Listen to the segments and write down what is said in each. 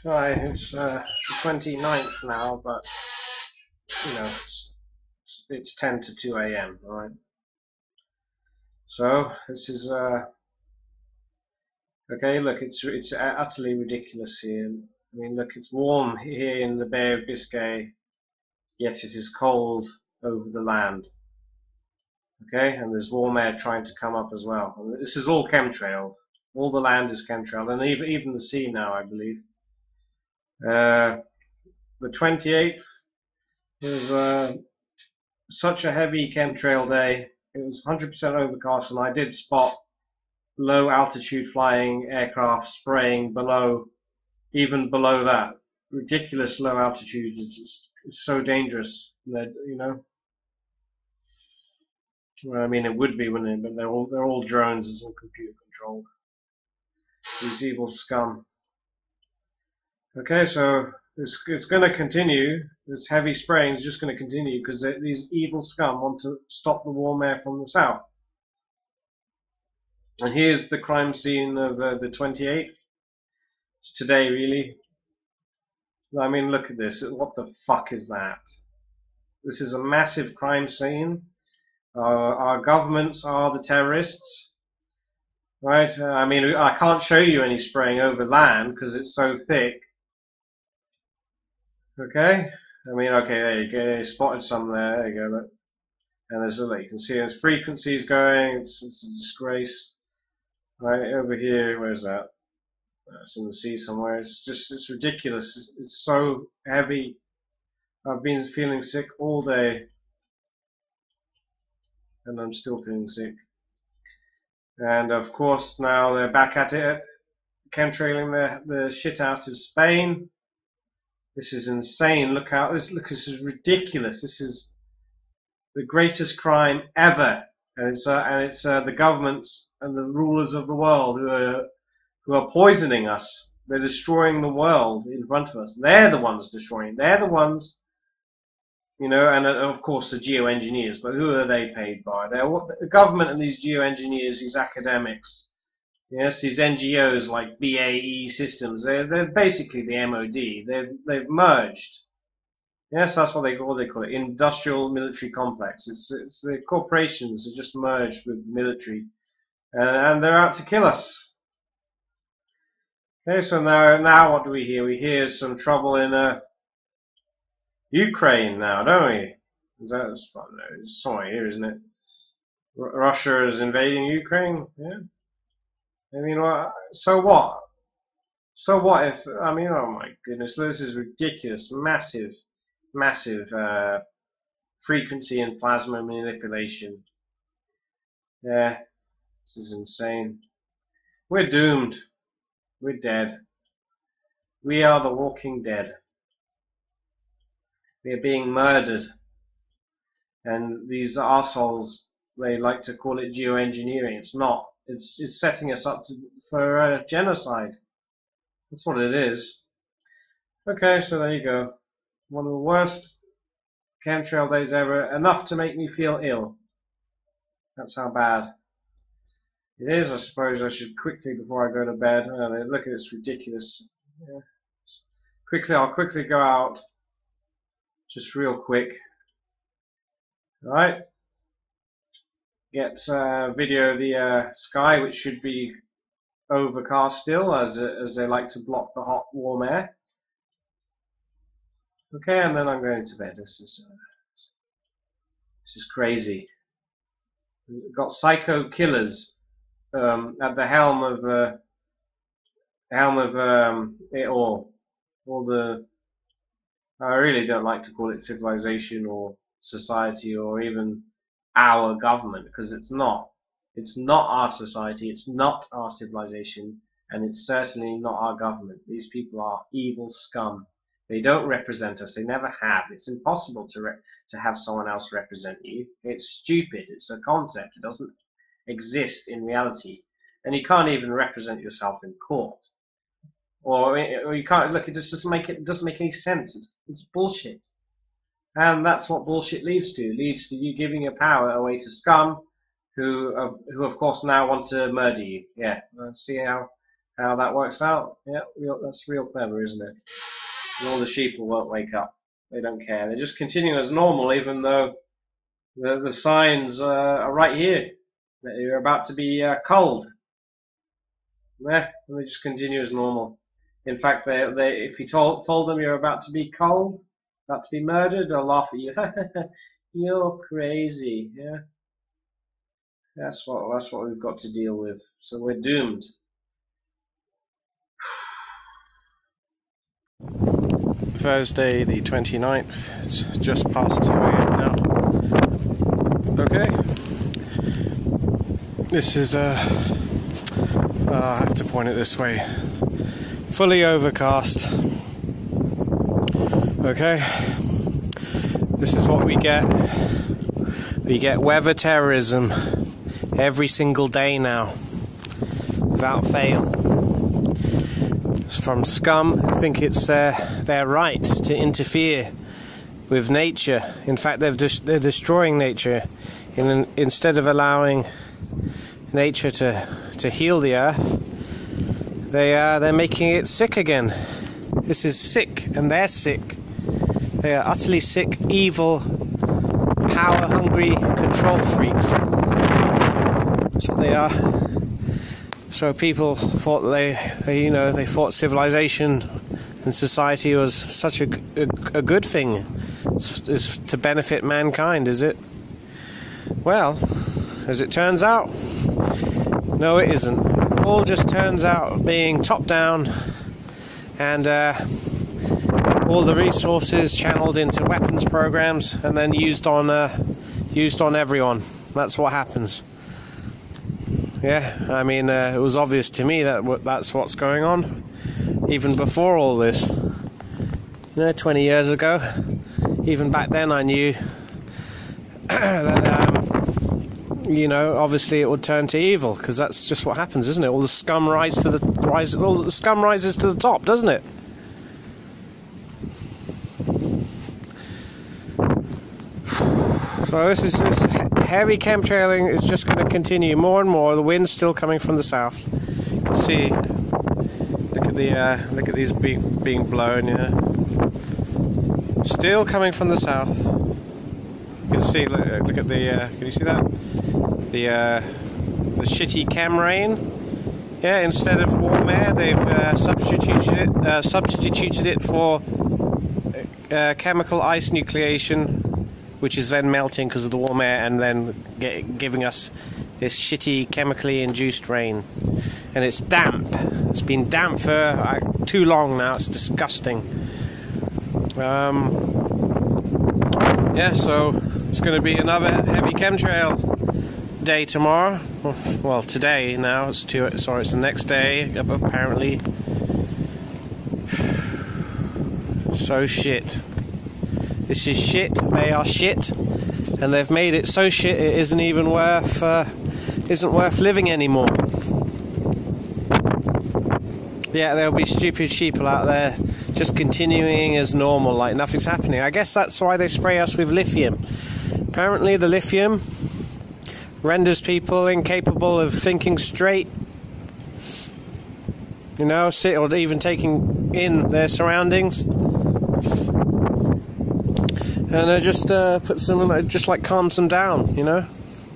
Right, it's the 29th now, but you know, it's 10 to 2 a.m. Right, so this is okay. Look, it's utterly ridiculous here. I mean, look, it's warm here in the Bay of Biscay, yet it is cold over the land. Okay, and there's warm air trying to come up as well. And this is all chemtrailed. All the land is chemtrailed, and even the sea now, I believe. The 28th was such a heavy chemtrail day. It was 100% overcast, and I did spot low altitude flying aircraft spraying below, even below that. Ridiculous low altitude. It's so dangerous. You know. Well, I mean, it would be, wouldn't it? But they're all drones. It's all computer controlled. These evil scum. Okay, so it's going to continue. This heavy spraying is just going to continue because these evil scum want to stop the warm air from the south. And here's the crime scene of the 28th. It's today, really. I mean, look at this. What the fuck is that? This is a massive crime scene. Our governments are the terrorists. Right? I mean, I can't show you any spraying over land because it's so thick. Okay? I mean, okay, there you go. You spotted some there. There you go. Look. And there's you can see there's frequencies going. It's a disgrace. Right over here, where's that? It's in the sea somewhere. It's ridiculous. It's so heavy. I've been feeling sick all day, and I'm still feeling sick. And of course now they're back at it, chemtrailing the shit out of Spain. This is insane. Look out! This is ridiculous. This is the greatest crime ever, and it's the governments and the rulers of the world who are poisoning us. They're destroying the world in front of us. They're the ones destroying. They're the ones, you know, and of course the geoengineers. But who are they paid by? They're the government and these geoengineers, these academics. Yes, these NGOs like BAE Systems. They're basically the MOD. They've merged. Yes, that's what they call it. Industrial military complex. It's the corporations are just merged with military, and they're out to kill us. Okay, so now what do we hear? We hear some trouble in Ukraine now, don't we? That's fun. It's somewhere here, isn't it? Russia is invading Ukraine. Yeah. I mean, so what? So what if? I mean, oh my goodness, this is ridiculous. Massive frequency and plasma manipulation. Yeah, this is insane. We're doomed. We're dead. We are the walking dead. We are being murdered. And these arseholes, they like to call it geoengineering. It's not. It's setting us up for genocide. That's what it is. Okay, so there you go. One of the worst chemtrail days ever. Enough to make me feel ill. That's how bad it is. I suppose I should quickly, before I go to bed, look at this ridiculous. Yeah. I'll quickly go out. Just real quick. Alright. Get video of the sky, which should be overcast still, as they like to block the hot, warm air. Okay, and then I'm going to bed. This is crazy. We've got psycho killers at the helm of it all. All the I really don't like to call it civilization or society or even our government, because it's not. It's not our society, it's not our civilization, and it's certainly not our government. These people are evil scum. They don't represent us. They never have. It's impossible to have someone else represent you. It's stupid. It's a concept. It doesn't exist in reality. And you can't even represent yourself in court. Or you can't look. It just doesn't make any sense. It's bullshit. And that's what bullshit leads to. It leads to you giving your power away to scum, who of course now want to murder you. Yeah, see how how that works out. Yeah, that's real clever, isn't it? And all the sheep won't wake up. They don't care. They just continue as normal, even though the signs are right here that you're about to be culled. Yeah, and they just continue as normal. In fact, if you told them you're about to be culled, about to be murdered, they'll laugh at you. You're crazy. Yeah, that's what we've got to deal with. So we're doomed. Thursday the 29th, it's just past 2 AM now. Okay, this is I have to point it this way, fully overcast. Okay, this is what we get. We get weather terrorism every single day now, without fail. From scum who think it's their right to interfere with nature. In fact, they're destroying nature. Instead of allowing nature to heal the earth, they're making it sick again. This is sick, and they're sick. They are utterly sick, evil, power-hungry control freaks. That's what they are. So people thought that they thought civilization and society was such a good thing. It's to benefit mankind, is it? Well, as it turns out, no, it isn't. It all just turns out being top down, and all the resources channeled into weapons programs and then used on everyone. That's what happens. Yeah, I mean, it was obvious to me that that's what's going on, even before all this. 20 years ago, even back then I knew that, obviously it would turn to evil, because that's just what happens, isn't it? All the scum rises to the top, doesn't it? So this heavy chemtrailing is just going to continue more and more. The wind's still coming from the south. You can see, look at these being blown. Yeah, still coming from the south. You can see. Look at the. Can you see that? The shitty chem rain. Yeah, instead of warm air, they've substituted it for chemical ice nucleation, which is then melting because of the warm air, and then giving us this shitty chemically induced rain. And it's damp. It's been damp for too long now. It's disgusting. Yeah, so it's going to be another heavy chemtrail day tomorrow. Well, today now. It's the next day, apparently. So shit. This is shit. They are shit, and they've made it so shit it isn't worth living anymore. Yeah, there'll be stupid sheeple out there just continuing as normal, like nothing's happening. I guess that's why they spray us with lithium. Apparently, the lithium renders people incapable of thinking straight. Or even taking in their surroundings. And it just puts them, just like calms them down,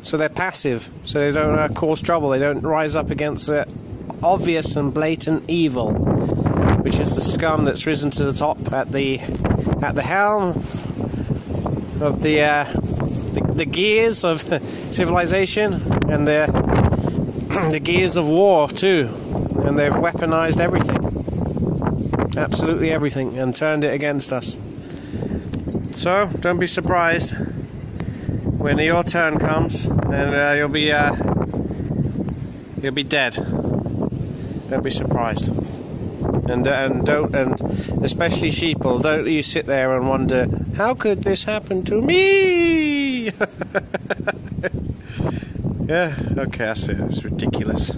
So they're passive, so they don't cause trouble. They don't rise up against the obvious and blatant evil, which is the scum that's risen to the top at the helm of the gears of civilization, and the gears of war too. And they've weaponized everything, absolutely everything, and turned it against us. So don't be surprised when your turn comes, and you'll be dead. Don't be surprised, and especially sheeple. Don't you sit there and wonder, how could this happen to me? Yeah, okay, that's it. It's ridiculous.